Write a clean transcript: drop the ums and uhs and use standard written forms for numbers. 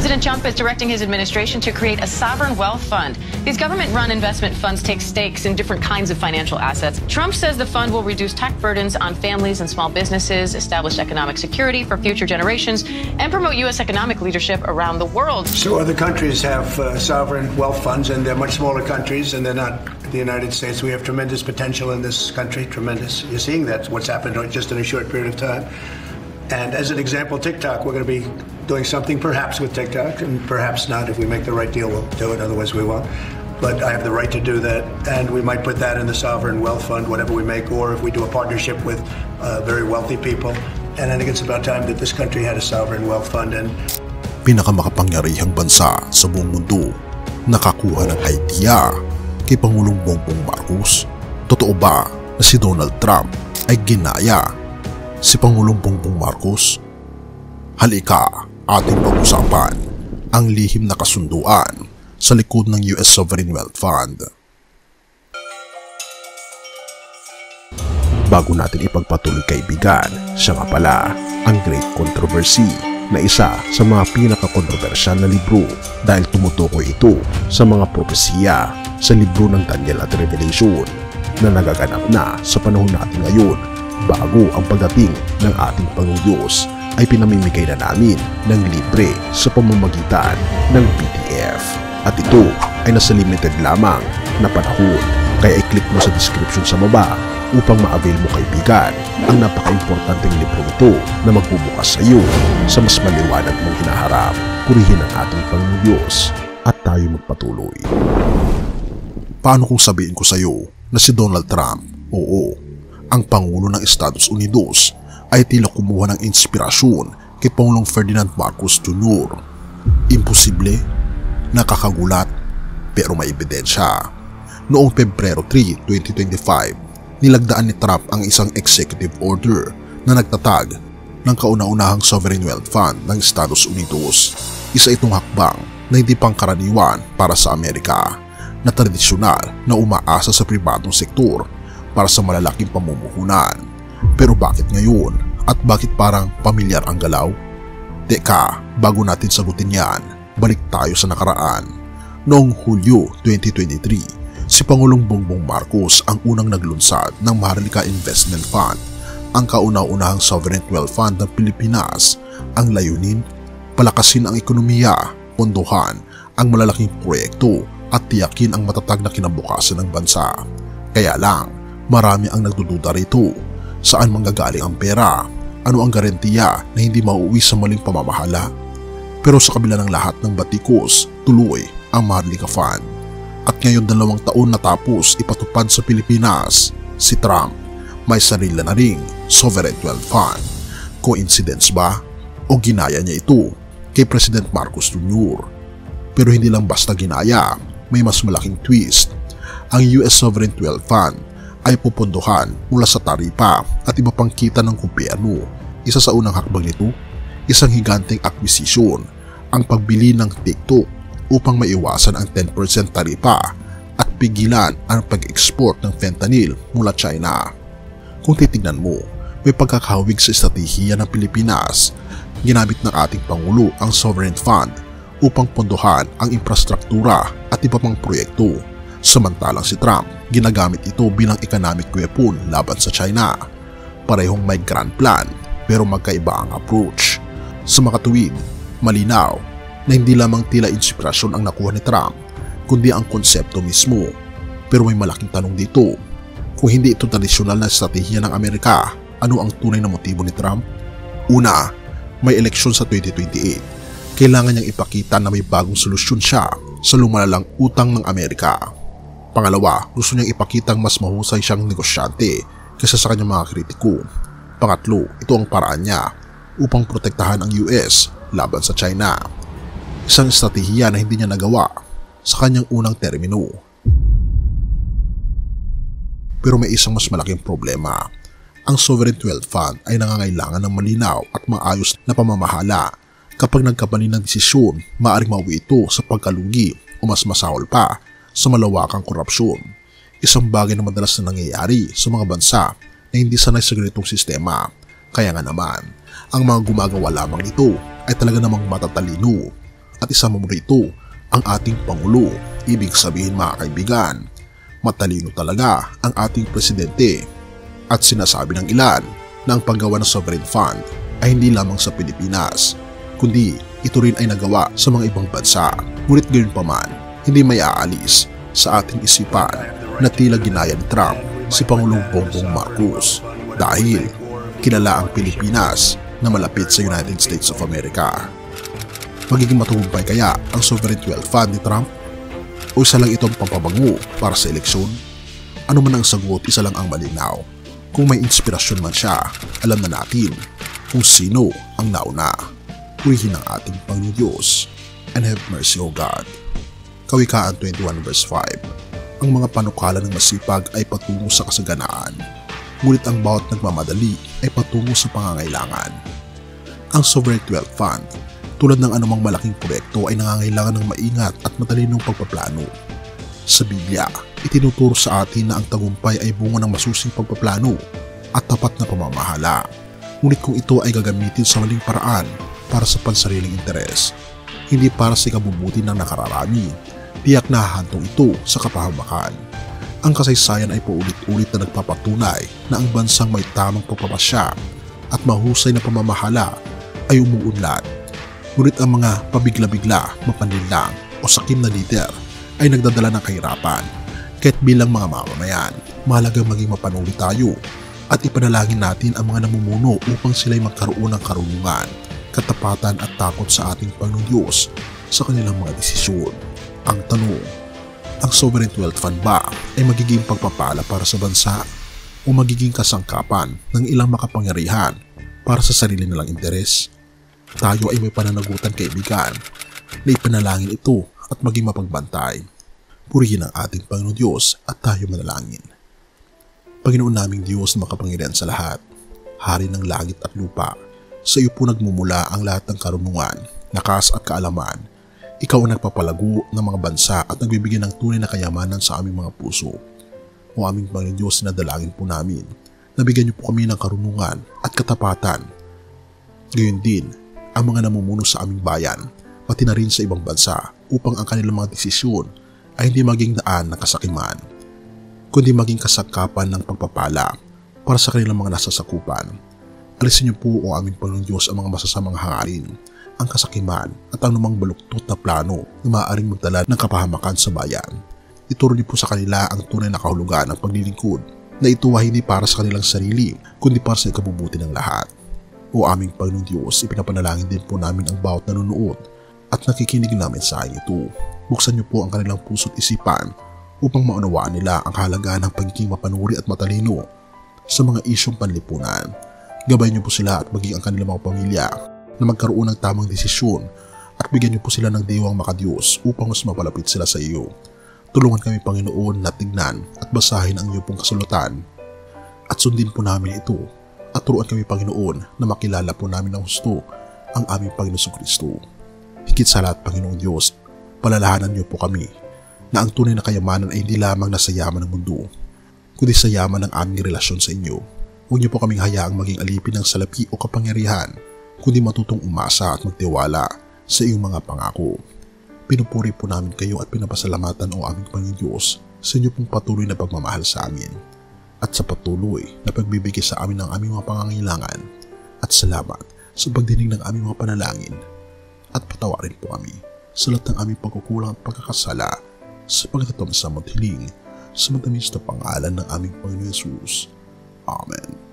President Trump is directing his administration to create a sovereign wealth fund. These government-run investment funds take stakes in different kinds of financial assets. Trump says the fund will reduce tax burdens on families and small businesses, establish economic security for future generations, and promote U.S. economic leadership around the world. So other countries have sovereign wealth funds, and they're much smaller countries, and they're not the United States. We have tremendous potential in this country, tremendous. You're seeing that's what's happened just in a short period of time. And as an example, TikTok, we're going to be doing something perhaps with TikTok, and perhaps not. If we make the right deal, we'll do it, otherwise we won't. But I have the right to do that, and we might put that in the sovereign wealth fund, whatever we make, or if we do a partnership with very wealthy people. And I think it's about time that this country had a sovereign wealth fund. And pinakamakapangyarihang bansa sa buong mundo nakakuha ng idea kay Pangulong Bongbong Marcos. Totoo ba na si Donald Trump ay ginaya si Pangulong Bongbong Marcos? Halika, ating pag-usapan ang lihim na kasunduan sa likod ng US Sovereign Wealth Fund. Bago natin ipagpatuloy kaibigan, siya nga pala ang Great Controversy na isa sa mga pinaka-kontrobersyal na libro dahil tumutukoy ito sa mga propesiya sa libro ng Daniel at Revelation na nagaganap na sa panahon natin ngayon. Bago ang pagdating ng ating Panginoong Diyos ay pinamimigay na namin ng libre sa pamamagitan ng PDF. At ito ay nasa limited lamang na panahon, kaya i-click mo sa description sa baba upang ma-avail mo kaibigan ang napaka-importanteng libro ito na magbubukas sa iyo sa mas maliwanag mong hinaharap. Purihin ang ating Panginoong Diyos at tayo magpatuloy. Paano kung sabihin ko sa iyo na si Donald Trump, oo, ang Pangulo ng Estados Unidos, ay tila kumuha ng inspirasyon kay Pangulong Ferdinand Marcos Jr. Imposible, nakakagulat, pero may ebidensya. Noong Pebrero 3, 2025, nilagdaan ni Trump ang isang executive order na nagtatag ng kauna-unahang Sovereign Wealth Fund ng Estados Unidos. Isa itong hakbang na hindi pangkaraniwan para sa Amerika, na tradisyonal na umaasa sa pribadong sektor para sa malalaking pamumuhunan. Pero bakit ngayon at bakit parang pamilyar ang galaw? Teka, bago natin sagutin yan, balik tayo sa nakaraan. Noong Hulyo 2023, si Pangulong Bongbong Marcos ang unang naglunsad ng Maharlika Investment Fund, ang kauna-unahang sovereign wealth fund ng Pilipinas. Ang layunin, palakasin ang ekonomiya, pondohan ang malalaking proyekto at tiyakin ang matatag na kinabukasan ng bansa. Kaya lang, marami ang nagdududa rito. Saan manggagaling ang pera? Ano ang garantiya na hindi mauuwi sa maling pamamahala? Pero sa kabila ng lahat ng batikos, tuloy ang Maharlika Fund. At ngayon 2 taon natapos ipatupad sa Pilipinas, si Trump may sarili na ring Sovereign Wealth Fund. Coincidence ba? O ginaya niya ito kay President Marcos Jr.? Pero hindi lang basta ginaya, may mas malaking twist. Ang US Sovereign Wealth Fund ay pupondohan mula sa taripa at iba pang kita ng gobyerno. Isa sa unang hakbang nito, isang higanteng akwisisyon, ang pagbili ng TikTok upang maiwasan ang 10% taripa at pigilan ang pag-export ng fentanyl mula China. Kung titignan mo, may pagkakahawig sa estratehiya ng Pilipinas. Ginamit ng ating Pangulo ang Sovereign Fund upang pondohan ang infrastruktura at iba pang proyekto. Samantalang si Trump, ginagamit ito bilang economic weapon laban sa China. Parehong may grand plan, pero magkaiba ang approach. Sa makatuwid, malinaw na hindi lamang tila inspirasyon ang nakuha ni Trump, kundi ang konsepto mismo. Pero may malaking tanong dito. Kung hindi ito tradisyonal na estratehiya ng Amerika, ano ang tunay na motibo ni Trump? Una, may eleksyon sa 2028. Kailangan niyang ipakita na may bagong solusyon siya sa lumalalang utang ng Amerika. Pangalawa, gusto niyang ipakitang mas mahusay siyang negosyante kaysa sa kanyang mga kritiko. Pangatlo, ito ang paraan niya upang protektahan ang US laban sa China. Isang estratehiya na hindi niya nagawa sa kanyang unang termino. Pero may isang mas malaking problema. Ang Sovereign Wealth Fund ay nangangailangan ng malinaw at maayos na pamamahala. Kapag nagkamali ng desisyon, maaaring mauwi ito sa pagkalugi o mas masahol pa, sa malawakang korupsyon. Isang bagay na madalas na nangyayari sa mga bansa na hindi sanay sa ganitong sistema. Kaya nga naman, ang mga gumagawa lamang nito ay talaga namang matatalino At isama mo rito ang ating Pangulo. Ibig sabihin mga kaibigan, matalino talaga ang ating presidente. At sinasabi ng ilan na ang paggawa ng sovereign fund ay hindi lamang sa Pilipinas, kundi ito rin ay nagawa sa mga ibang bansa. Ngunit gayon pa man, hindi may aalis sa ating isipan na tila ginaya ni Trump si Pangulong Bongbong Marcos dahil kilala ang Pilipinas na malapit sa United States of America. Magiging matagumpay kaya ang sovereign wealth fund ni Trump? O isa lang itong pampabango para sa eleksyon? Ano man ang sagot, isa lang ang malinaw. Kung may inspirasyon man siya, alam na natin kung sino ang nauna. Purihin ang ating Panginoon Diyos and have mercy, O God. Kawikaan 21 verse 5. Ang mga panukala ng masipag ay patungo sa kasaganaan, ngunit ang bawat nagmamadali ay patungo sa pangangailangan. Ang sovereign wealth fund, tulad ng anumang malaking proyekto, ay nangangailangan ng maingat at matalinong pagpaplano. Sa Biblia, itinuturo sa atin na ang tagumpay ay bunga ng masusing pagpaplano at tapat na pamamahala. Ngunit kung ito ay gagamitin sa maling paraan para sa pansariling interes, hindi para sa ikabubuti ng nakararami, tiyak na hahantong ito sa kapahamakan. Ang kasaysayan ay paulit-ulit na nagpapatunay na ang bansang may tamang pagpapasya at mahusay na pamamahala ay umuunlad. Ngunit ang mga pabigla-bigla, mapanlinlang o sakim na leader ay nagdadala ng kahirapan. Kaya't bilang mga mamamayan, mahalagang maging mapanuri tayo at ipanalangin natin ang mga namumuno upang sila'y magkaroon ng karunungan, katapatan at takot sa ating Panginoon Diyos sa kanilang mga desisyon. Ang tanong, ang sovereign wealth fund ba ay magiging pagpapala para sa bansa o magiging kasangkapan ng ilang makapangyarihan para sa sarili nilang interes? Tayo ay may pananagutan, kaibigan, na ipanalangin ito at maging mapagbantay. Purihin ang ating Panginoon Diyos at tayo manalangin. Panginoon naming Diyos na makapangyarihan sa lahat, Hari ng langit at lupa, sa iyo po nagmumula ang lahat ng karunungan, lakas at kaalaman. Ikaw ang nagpapalago ng mga bansa at nagbibigay ng tunay na kayamanan sa aming mga puso. O aming Panginoon Diyos, nadalangin po namin, nabigyan niyo po kami ng karunungan at katapatan. Gayon din, ang mga namumuno sa aming bayan, pati na rin sa ibang bansa, upang ang kanilang mga desisyon ay hindi maging daan ng kasakiman, kundi maging kasangkapan ng pagpapala para sa kanilang mga nasasakupan. Alisin niyo po, o aming Panginoon Diyos, ang mga masasamang hangarin, ang kasakiman at ang anumang baluktot na plano na maaaring magdala ng kapahamakan sa bayan. Ituro niyo po sa kanila ang tunay na kahulugan ng paglilingkod, na ito ay hindi para sa kanilang sarili, kundi para sa ikabubuti ng lahat. O aming Panginoon Diyos, ipinapanalangin din po namin ang bawat nanonood at nakikinig namin sa ito. Buksan niyo po ang kanilang puso't isipan upang maunawaan nila ang kahalagaan ng pagiging mapanuri at matalino sa mga isyong panlipunan. Gabayan niyo po sila at maging ang kanilang mga pamilya na magkaroon ng tamang desisyon at bigyan niyo po sila ng diwang makadiyos upang mas mapalapit sila sa iyo. Tulungan kami, Panginoon, na tignan at basahin ang iyong pong kasulatan at sundin po namin ito. At turuan kami, Panginoon, na makilala po namin ng husto ang aming Panginoon Kristo. Higit sa lahat, Panginoong Diyos, palalahanan niyo po kami na ang tunay na kayamanan ay hindi lamang nasa yaman ng mundo, kundi sa yaman ng aming relasyon sa inyo. Huwag niyo po kaming hayaang maging alipin ng salapi o kapangyarihan, kundi matutong umasa at magtiwala sa iyong mga pangako. Pinupuri po namin kayo at pinapasalamatan, o aming Panginoong Diyos, sa inyo pong patuloy na pagmamahal sa amin at sa patuloy na pagbibigay sa amin ng aming mga pangangailangan, at salamat sa pagdinig ng aming mga panalangin, at patawarin po kami sa lahat ng aming pagkukulang at pagkakasala sa pagkatapos sa maghiling sa matamis na pangalan ng aming Panginoon Jesus. Amen.